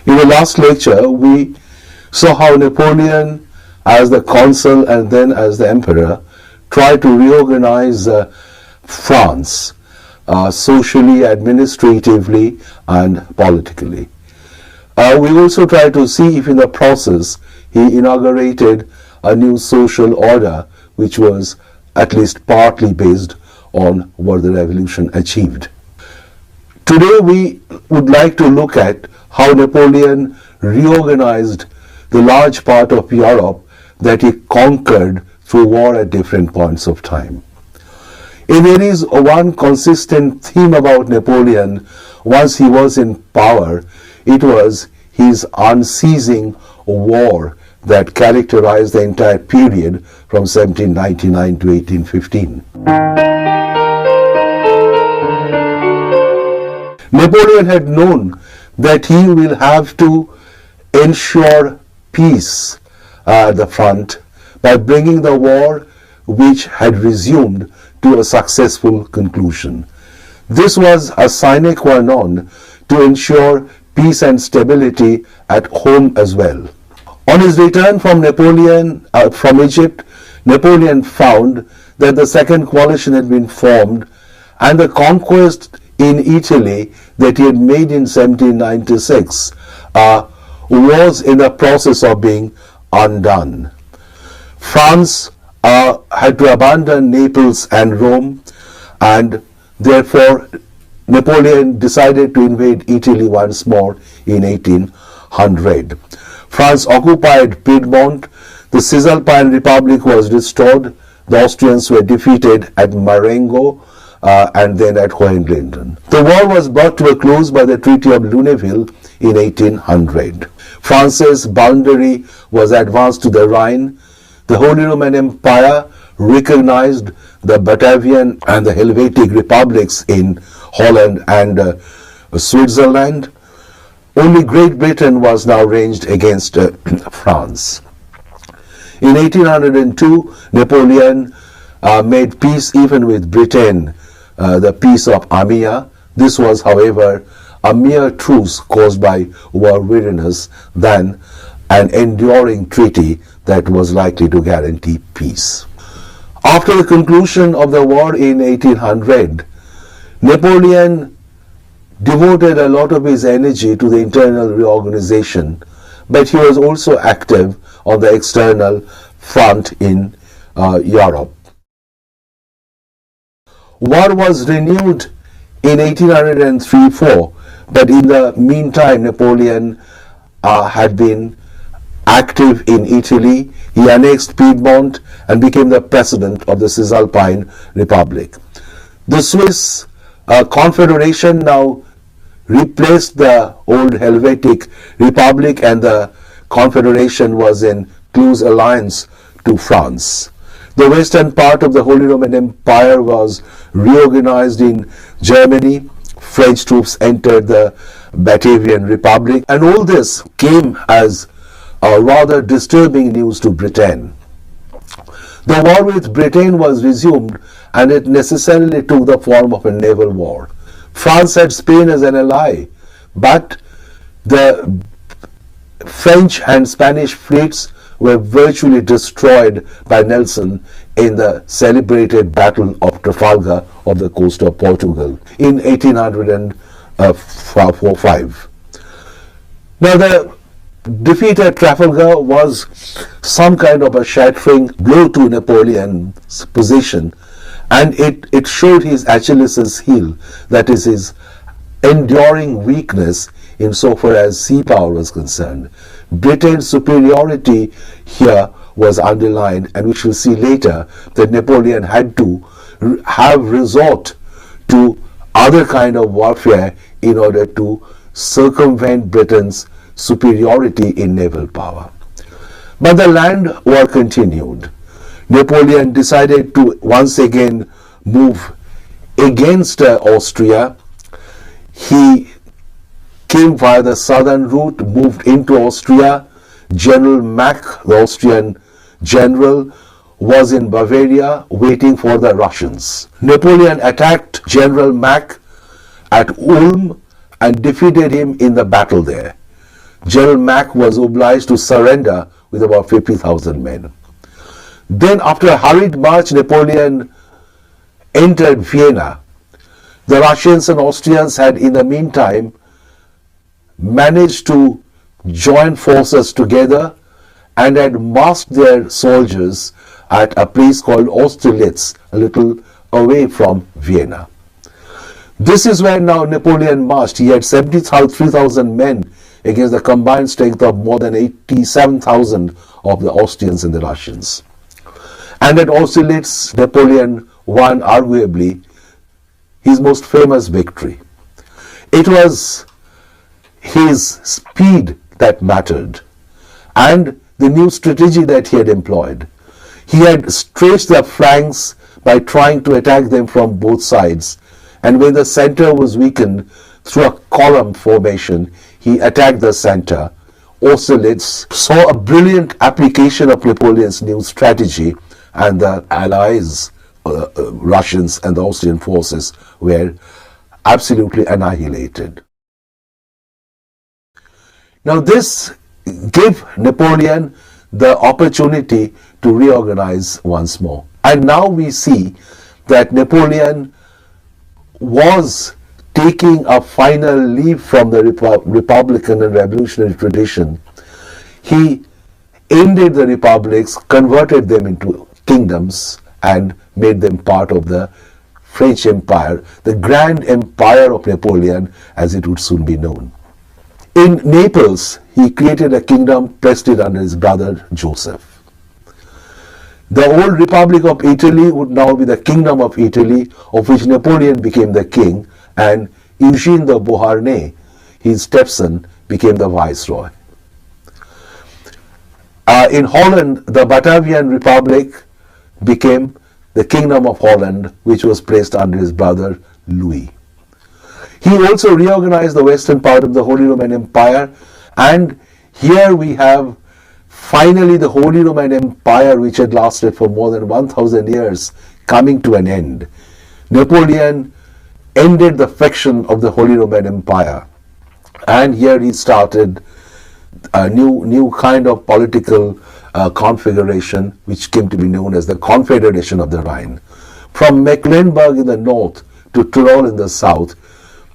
In the last lecture, we saw how Napoleon, as the consul and then as the emperor, tried to reorganize France socially, administratively, and politically. We also tried to see if in the process he inaugurated a new social order which was at least partly based on what the revolution achieved. Today we would like to look at how Napoleon reorganized the large part of Europe that he conquered through war at different points of time. If there is one consistent theme about Napoleon once he was in power, it was his unceasing war that characterized the entire period from 1799 to 1815. Napoleon had known that he will have to ensure peace at the front by bringing the war which had resumed to a successful conclusion. This was a sine qua non to ensure peace and stability at home as well. On his return from Egypt, Napoleon found that the second coalition had been formed and the conquest in Italy that he had made in 1796 was in the process of being undone. France had to abandon Naples and Rome, and therefore Napoleon decided to invade Italy once more in 1800. France occupied Piedmont, the Cisalpine Republic was restored, the Austrians were defeated at Marengo and then at Hohenlinden. The war was brought to a close by the Treaty of Lunéville in 1800. France's boundary was advanced to the Rhine. The Holy Roman Empire recognized the Batavian and the Helvetic republics in Holland and Switzerland. Only Great Britain was now ranged against France. In 1802, Napoleon made peace even with Britain, the Peace of Amiens. This was, however, a mere truce caused by war weariness than an enduring treaty that was likely to guarantee peace. After the conclusion of the war in 1800, Napoleon devoted a lot of his energy to the internal reorganization, but he was also active on the external front in Europe. War was renewed in 1803-4, but in the meantime Napoleon had been active in Italy. He annexed Piedmont and became the president of the Cisalpine Republic. The Swiss Confederation now replaced the old Helvetic Republic, and the Confederation was in close alliance to France. The western part of the Holy Roman Empire was reorganized in Germany. French troops entered the Batavian Republic, and all this came as a rather disturbing news to Britain. The war with Britain was resumed, and it necessarily took the form of a naval war. France had Spain as an ally, but the French and Spanish fleets were virtually destroyed by Nelson in the celebrated Battle of Trafalgar on the coast of Portugal in 1805. Now, the defeat at Trafalgar was some kind of a shattering blow to Napoleon's position, and it showed his Achilles' heel, that is, his enduring weakness insofar as sea power was concerned. Britain's superiority here was underlined, and we shall see later that Napoleon had to have resort to other kind of warfare in order to circumvent Britain's superiority in naval power. But the land war continued. Napoleon decided to once again move against Austria. He came via the southern route, moved into Austria. General Mack, the Austrian general, was in Bavaria waiting for the Russians. Napoleon attacked General Mack at Ulm and defeated him in the battle there. General Mack was obliged to surrender with about 50,000 men. Then, after a hurried march, Napoleon entered Vienna. The Russians and Austrians had in the meantime managed to join forces together and had massed their soldiers at a place called Austerlitz, a little away from Vienna. This is where now Napoleon marched. He had 73,000 men against the combined strength of more than 87,000 of the Austrians and the Russians. And at Austerlitz, Napoleon won arguably his most famous victory. It was his speed that mattered and the new strategy that he had employed. He had stretched the flanks by trying to attack them from both sides, and when the center was weakened through a column formation, he attacked the center. Austerlitz saw a brilliant application of Napoleon's new strategy, and the Allies, Russians and the Austrian forces, were absolutely annihilated. Now this gave Napoleon the opportunity to reorganize once more. And now we see that Napoleon was taking a final leave from the Republican and revolutionary tradition. He ended the republics, converted them into kingdoms, and made them part of the French Empire, the Grand Empire of Napoleon, as it would soon be known. In Naples, he created a kingdom, placed it under his brother Joseph. The old Republic of Italy would now be the Kingdom of Italy, of which Napoleon became the king, and Eugene the Beauharnais, his stepson, became the viceroy. In Holland, the Batavian Republic became the Kingdom of Holland, which was placed under his brother Louis. He also reorganized the western part of the Holy Roman Empire, and here we have finally the Holy Roman Empire, which had lasted for more than 1,000 years, coming to an end. Napoleon ended the fiction of the Holy Roman Empire, and here he started a new kind of political configuration, which came to be known as the Confederation of the Rhine. From Mecklenburg in the north to Tyrol in the south,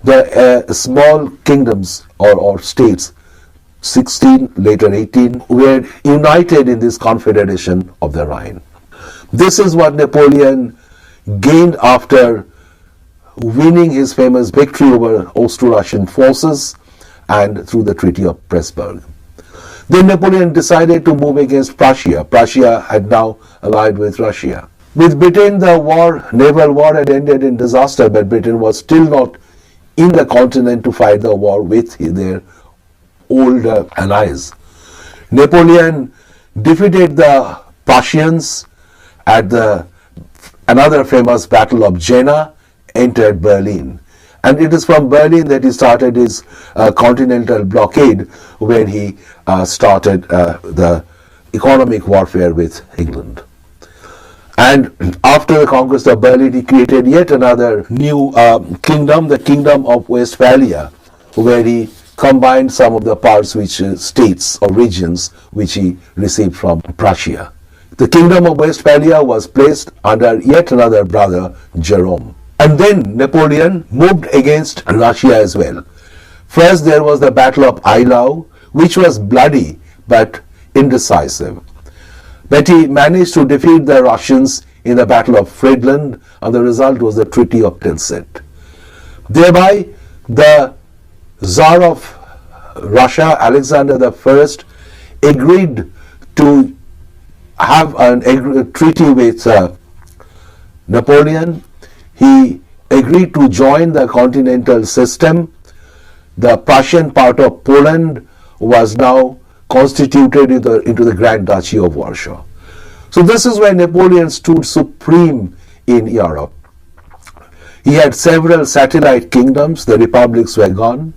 the small kingdoms or states, 16, later 18, were united in this Confederation of the Rhine. This is what Napoleon gained after winning his famous victory over Austro-Russian forces and through the Treaty of Pressburg. Then Napoleon decided to move against Prussia. Prussia had now allied with Russia. With Britain, the naval war had ended in disaster, but Britain was still not in the continent to fight the war with their old allies. Napoleon defeated the Prussians at another famous battle of Jena, entered Berlin. And it is from Berlin that he started his continental blockade, when he started the economic warfare with England. And after the conquest of Berlin, he created yet another new kingdom, the Kingdom of Westphalia, where he combined some of the parts states or regions which he received from Prussia. The Kingdom of Westphalia was placed under yet another brother, Jerome. And then Napoleon moved against Russia as well. First there was the Battle of Eylau, which was bloody but indecisive. But he managed to defeat the Russians in the Battle of Friedland, and the result was the Treaty of Tilsit. Thereby, the Tsar of Russia, Alexander I, agreed to have a treaty with Napoleon. He agreed to join the continental system. The Prussian part of Poland was now constituted into the Grand Duchy of Warsaw. So this is where Napoleon stood supreme in Europe. He had several satellite kingdoms. The republics were gone.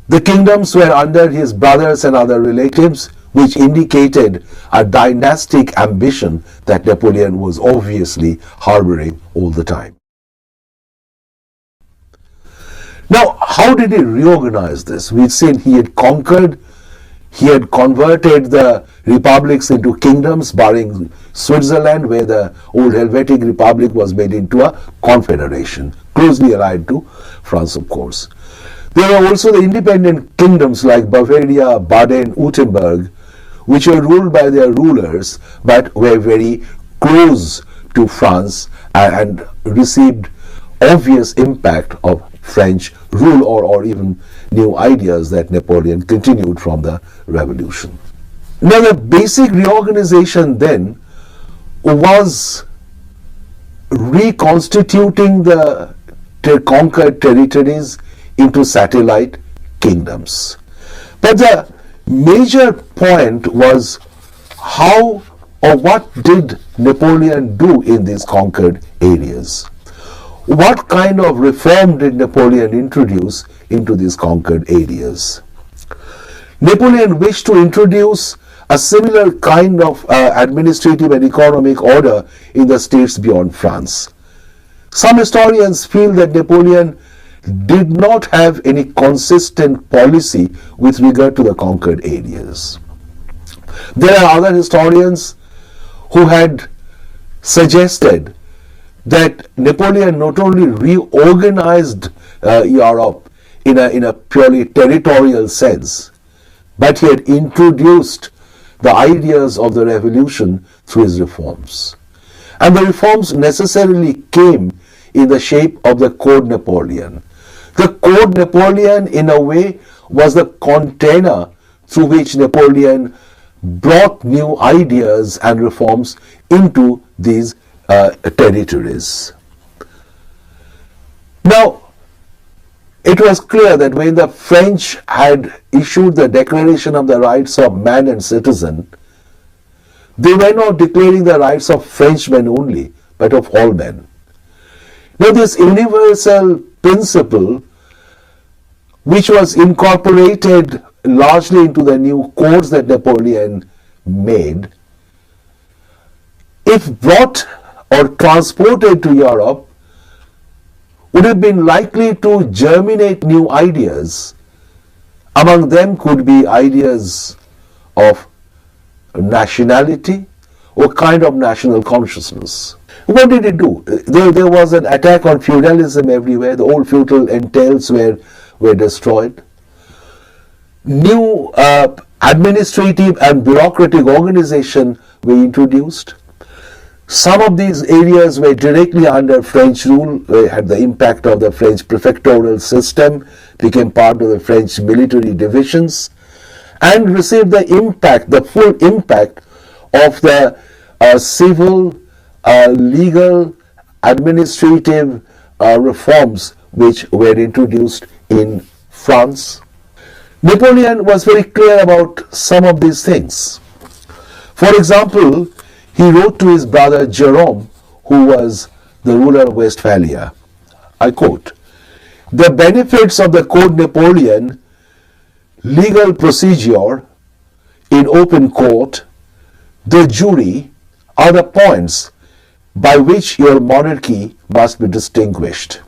The kingdoms were under his brothers and other relatives, which indicated a dynastic ambition that Napoleon was obviously harboring all the time. Now, how did he reorganize this? We've seen he had conquered, he had converted the republics into kingdoms, barring Switzerland, where the old Helvetic Republic was made into a confederation, closely allied to France, of course. There were also the independent kingdoms like Bavaria, Baden-Württemberg, which were ruled by their rulers, but were very close to France and received obvious impact of French rule or even new ideas that Napoleon continued from the revolution. Now, the basic reorganization then was reconstituting the conquered territories into satellite kingdoms. But the major point was how or what did Napoleon do in these conquered areas? What kind of reform did Napoleon introduce into these conquered areas? Napoleon wished to introduce a similar kind of administrative and economic order in the states beyond France. Some historians feel that Napoleon did not have any consistent policy with regard to the conquered areas. There are other historians who had suggested that Napoleon not only reorganized Europe in a purely territorial sense, but he had introduced the ideas of the revolution through his reforms. And the reforms necessarily came in the shape of the Code Napoleon. The Code Napoleon, in a way, was the container through which Napoleon brought new ideas and reforms into these territories. Now, it was clear that when the French had issued the Declaration of the Rights of Man and Citizen, they were not declaring the rights of Frenchmen only, but of all men. Now, this universal principle, which was incorporated largely into the new codes that Napoleon made, if brought or transported to Europe, would have been likely to germinate new ideas. Among them could be ideas of nationality or kind of national consciousness. What did it do? There was an attack on feudalism everywhere. The old feudal entails were destroyed. New administrative and bureaucratic organization were introduced. Some of these areas were directly under French rule. They had the impact of the French prefectural system, became part of the French military divisions, and received the impact, the full impact of the civil, legal, administrative reforms which were introduced in France. Napoleon was very clear about some of these things. For example, he wrote to his brother Jerome, who was the ruler of Westphalia. I quote, "The benefits of the Code Napoleon, legal procedure in open court, the jury, are the points by which your monarchy must be distinguished.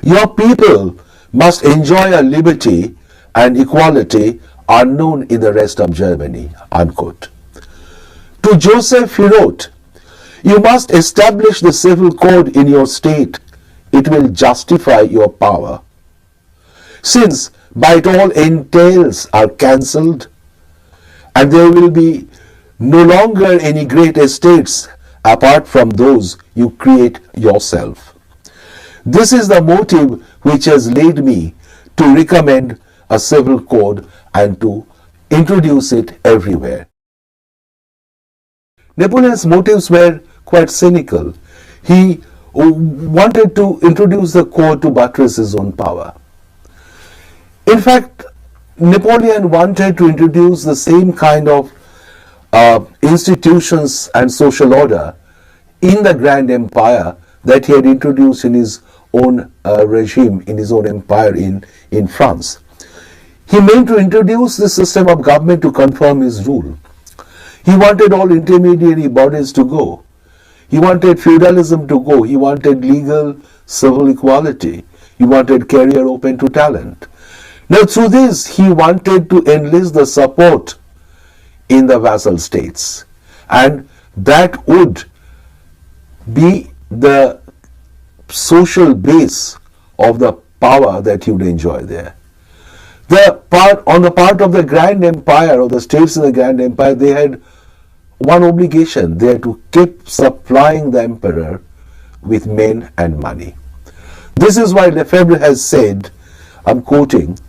Your people must enjoy a liberty and equality unknown in the rest of Germany." Unquote. To Joseph he wrote, "You must establish the civil code in your state. It will justify your power. Since by it all entails are cancelled, and there will be no longer any great estates apart from those you create yourself. This is the motive which has led me to recommend a civil code and to introduce it everywhere." Napoleon's motives were quite cynical. He wanted to introduce the code to buttress his own power. In fact, Napoleon wanted to introduce the same kind of institutions and social order in the Grand Empire that he had introduced in his own regime, in his own empire in France. He meant to introduce this system of government to confirm his rule. He wanted all intermediary bodies to go. He wanted feudalism to go. He wanted legal civil equality. He wanted career open to talent. Now through this, he wanted to enlist the support in the vassal states, and that would be the social base of the power that he would enjoy there. On the part of the Grand Empire, or the states in the Grand Empire, they had one obligation. They had to keep supplying the emperor with men and money. This is why Lefebvre has said, I'm quoting,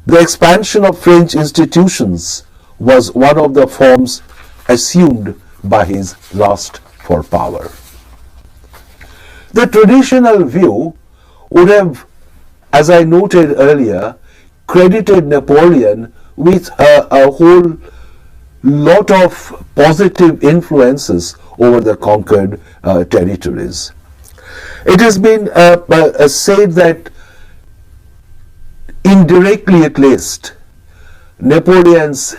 "The expansion of French institutions was one of the forms assumed by his lust for power." The traditional view would have, as I noted earlier, credited Napoleon with a whole lot of positive influences over the conquered territories. It has been said that indirectly at least, Napoleon's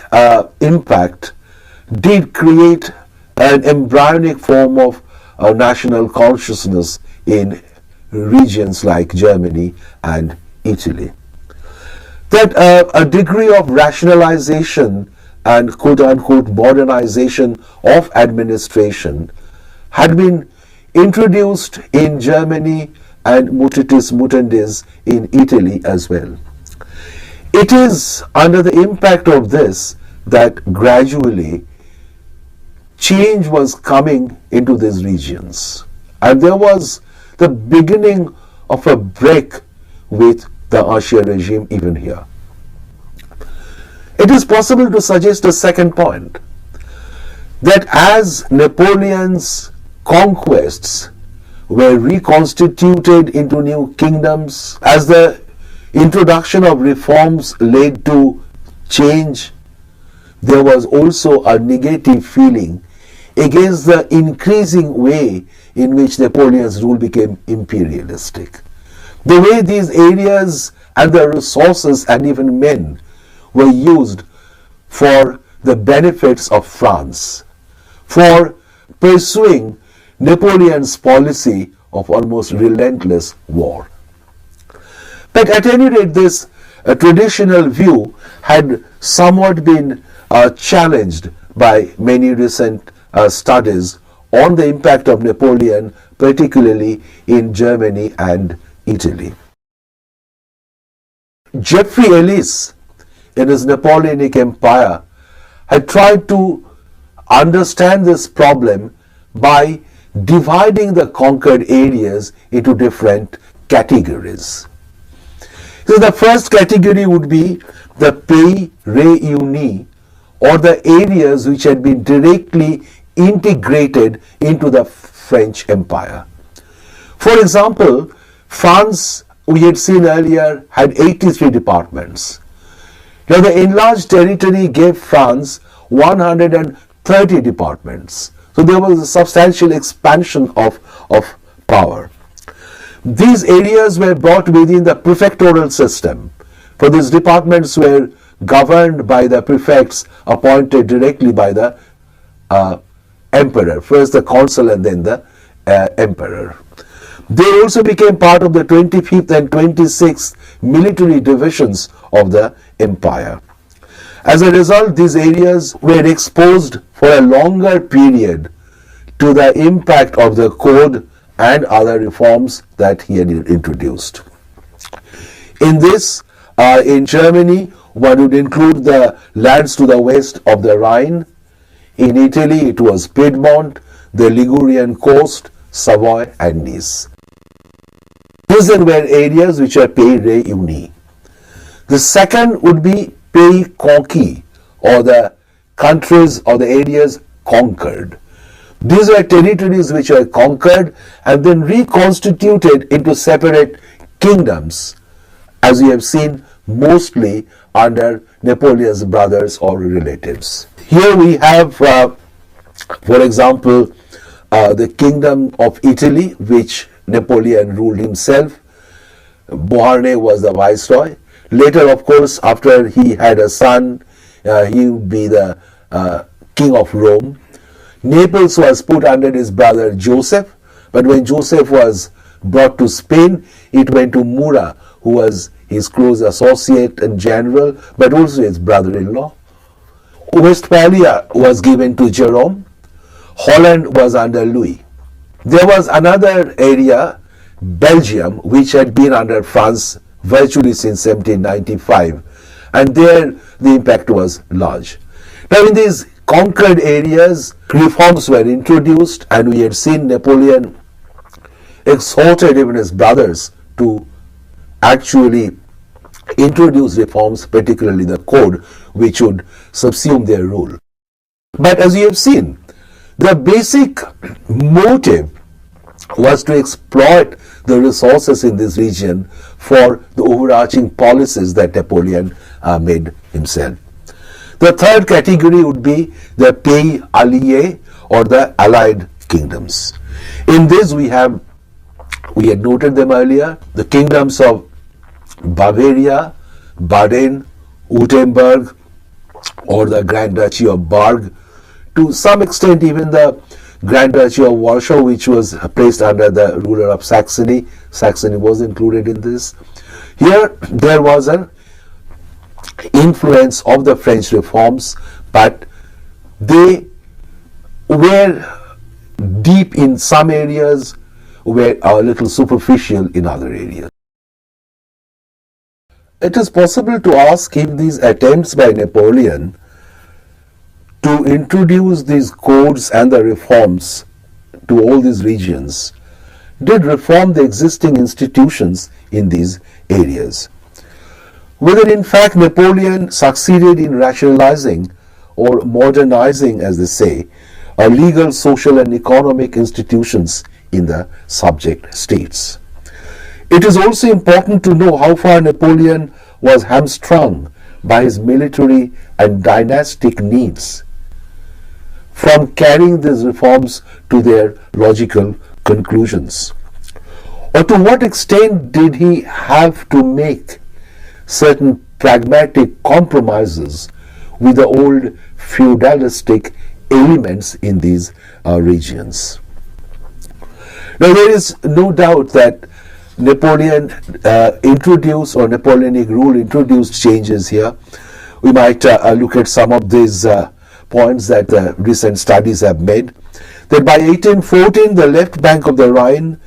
impact did create an embryonic form of national consciousness in regions like Germany and Italy. That a degree of rationalization and quote-unquote modernization of administration had been introduced in Germany and mutatis mutandis in Italy as well. It is under the impact of this that gradually change was coming into these regions, and there was the beginning of a break with the Ancien regime even here. It is possible to suggest a second point, that as Napoleon's conquests were reconstituted into new kingdoms, as the introduction of reforms led to change, there was also a negative feeling against the increasing way in which Napoleon's rule became imperialistic. The way these areas and the resources and even men were used for the benefits of France, for pursuing Napoleon's policy of almost relentless war. But at any rate, this traditional view had somewhat been challenged by many recent studies on the impact of Napoleon, particularly in Germany and Italy. Geoffrey Ellis, in his Napoleonic Empire, had tried to understand this problem by dividing the conquered areas into different categories. So the first category would be the pays réunis, or the areas which had been directly integrated into the French Empire. For example, France, we had seen earlier, had 83 departments. Now the enlarged territory gave France 130 departments. So there was a substantial expansion of power. These areas were brought within the prefectural system, for these departments were governed by the prefects appointed directly by the emperor, first the consul and then the emperor. They also became part of the 25th and 26th military divisions of the empire. As a result, these areas were exposed for a longer period to the impact of the code and other reforms that he had introduced. In this, in Germany, one would include the lands to the west of the Rhine. In Italy, it was Piedmont, the Ligurian coast, Savoy and Nice. These were areas which are pays réunis. The second would be pays conquis, or the countries or the areas conquered. These were territories which were conquered and then reconstituted into separate kingdoms, as we have seen mostly under Napoleon's brothers or relatives. Here we have, for example, the Kingdom of Italy, which Napoleon ruled himself. Beauharnais was the viceroy. Later, of course, after he had a son, he would be the king of Rome. Naples was put under his brother Joseph, but when Joseph was brought to Spain, it went to Murat, who was his close associate and general, but also his brother-in-law. Westphalia was given to Jerome. Holland was under Louis. There was another area, Belgium, which had been under France virtually since 1795, and there the impact was large. Now in these conquered areas, reforms were introduced, and we had seen Napoleon exhorted even his brothers to actually introduce reforms, particularly the code, which would subsume their rule. But as you have seen, the basic motive was to exploit the resources in this region for the overarching policies that Napoleon made himself. The third category would be the pays alliés, or the allied kingdoms. In this we had noted them earlier, the kingdoms of Bavaria, Baden, Württemberg, or the Grand Duchy of Berg, to some extent even the Grand Duchy of Warsaw, which was placed under the ruler of Saxony. Saxony was included in this. Here there was an influence of the French reforms, but they were deep in some areas, were a little superficial in other areas. It is possible to ask if these attempts by Napoleon to introduce these codes and the reforms to all these regions did reform the existing institutions in these areas. Whether in fact Napoleon succeeded in rationalizing or modernizing, as they say, our legal, social and economic institutions in the subject states. It is also important to know how far Napoleon was hamstrung by his military and dynastic needs from carrying these reforms to their logical conclusions. Or to what extent did he have to make certain pragmatic compromises with the old feudalistic elements in these regions. Now there is no doubt that Napoleon introduced, or Napoleonic rule introduced, changes here. We might look at some of these points that recent studies have made. That by 1814 the left bank of the Rhine,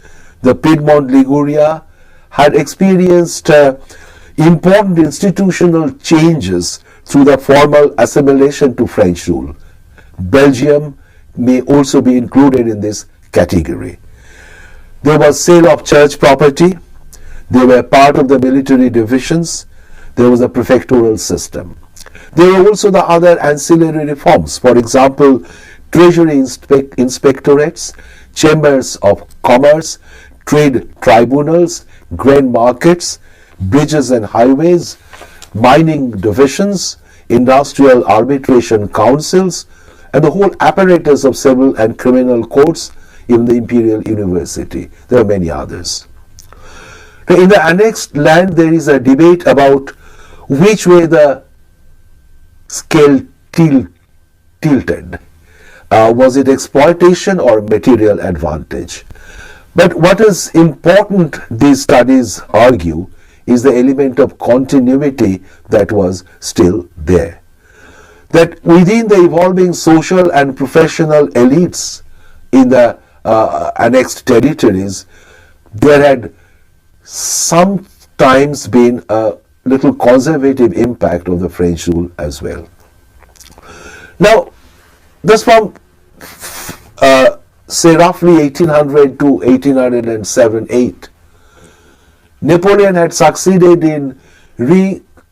the Piedmont Liguria, had experienced important institutional changes through the formal assimilation to French rule. Belgium may also be included in this category. There was sale of church property, they were part of the military divisions, there was a prefectural system. There were also the other ancillary reforms, for example, treasury inspectorates, chambers of commerce, trade tribunals, grain markets, bridges and highways, mining divisions, industrial arbitration councils, and the whole apparatus of civil and criminal courts, even the Imperial University. There are many others. Now, in the annexed land, there is a debate about which way the scale tilted. Was it exploitation or material advantage? But what is important, these studies argue, is the element of continuity that was still there. That within the evolving social and professional elites in the annexed territories, there had sometimes been a little conservative impact of the French rule as well. Now, this from say roughly 1800 to 1807-8, Napoleon had succeeded in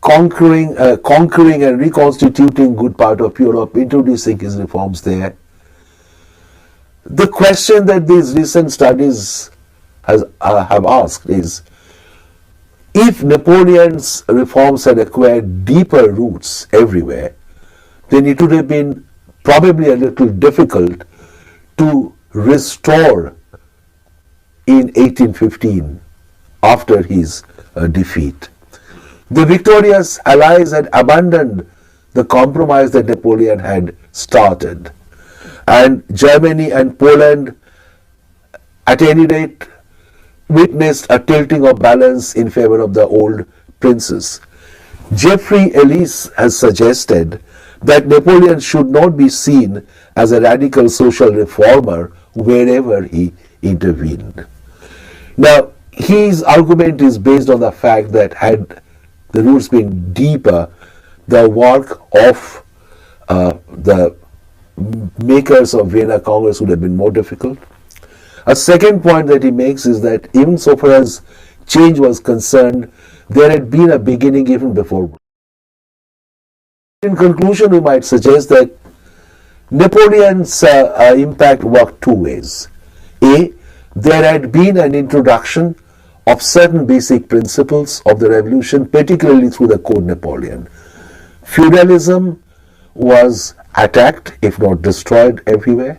conquering and reconstituting good part of Europe, introducing his reforms there. The question that these recent studies have asked is, if Napoleon's reforms had acquired deeper roots everywhere, then it would have been probably a little difficult to restore in 1815 after his defeat. The victorious allies had abandoned the compromise that Napoleon had started, and Germany and Poland, at any rate, witnessed a tilting of balance in favor of the old princes. Jeffrey Ellis has suggested that Napoleon should not be seen as a radical social reformer wherever he intervened. Now, his argument is based on the fact that had the roots been deeper, the work of the makers of Vienna Congress would have been more difficult. A second point that he makes is that even so far as change was concerned, there had been a beginning even before. In conclusion, we might suggest that Napoleon's impact worked two ways. A, there had been an introduction of certain basic principles of the revolution, particularly through the Code Napoleon. Feudalism was attacked, if not destroyed, everywhere.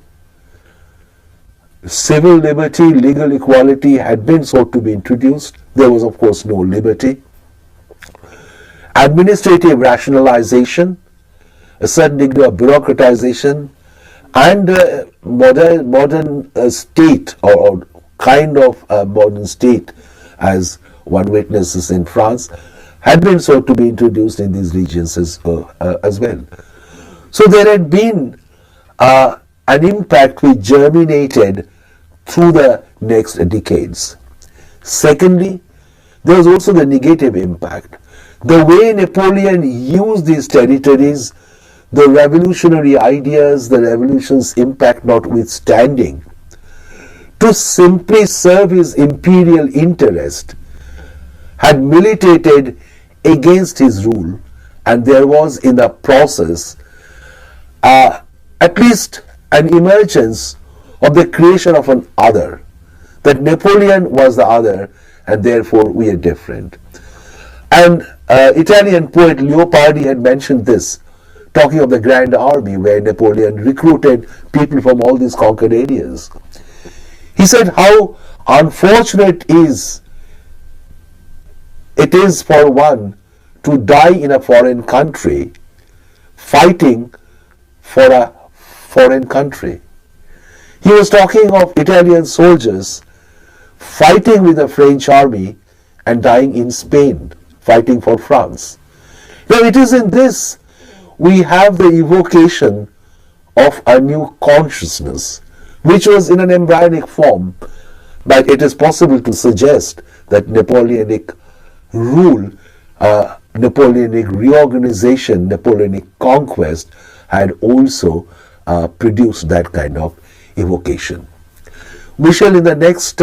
Civil liberty, legal equality had been sought to be introduced. There was, of course, no liberty. Administrative rationalization, a certain degree of bureaucratization, and modern state or kind of modern state, as one witnesses in France, had been sought to be introduced in these regions as well. So there had been an impact which germinated through the next decades. Secondly, there was also the negative impact. The way Napoleon used these territories, the revolutionary ideas, the revolution's impact notwithstanding, to simply serve his imperial interest, had militated against his rule, and there was in the process at least an emergence of the creation of an other, that Napoleon was the other and therefore we are different. And Italian poet Leopardi had mentioned this, talking of the Grand Army where Napoleon recruited people from all these conquered areas. He said how unfortunate it is for one to die in a foreign country fighting for a foreign country. He was talking of Italian soldiers fighting with the French army and dying in Spain, fighting for France. Now it is in this we have the evocation of a new consciousness, which was in an embryonic form, but it is possible to suggest that Napoleonic rule, Napoleonic reorganization, Napoleonic conquest had also produced that kind of evocation. We shall in the next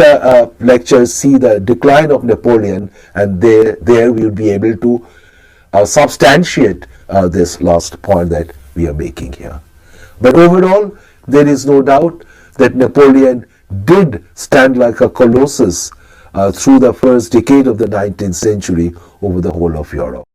lecture see the decline of Napoleon, and there we will be able to substantiate this last point that we are making here. But overall, there is no doubt that Napoleon did stand like a colossus through the first decade of the 19th century over the whole of Europe.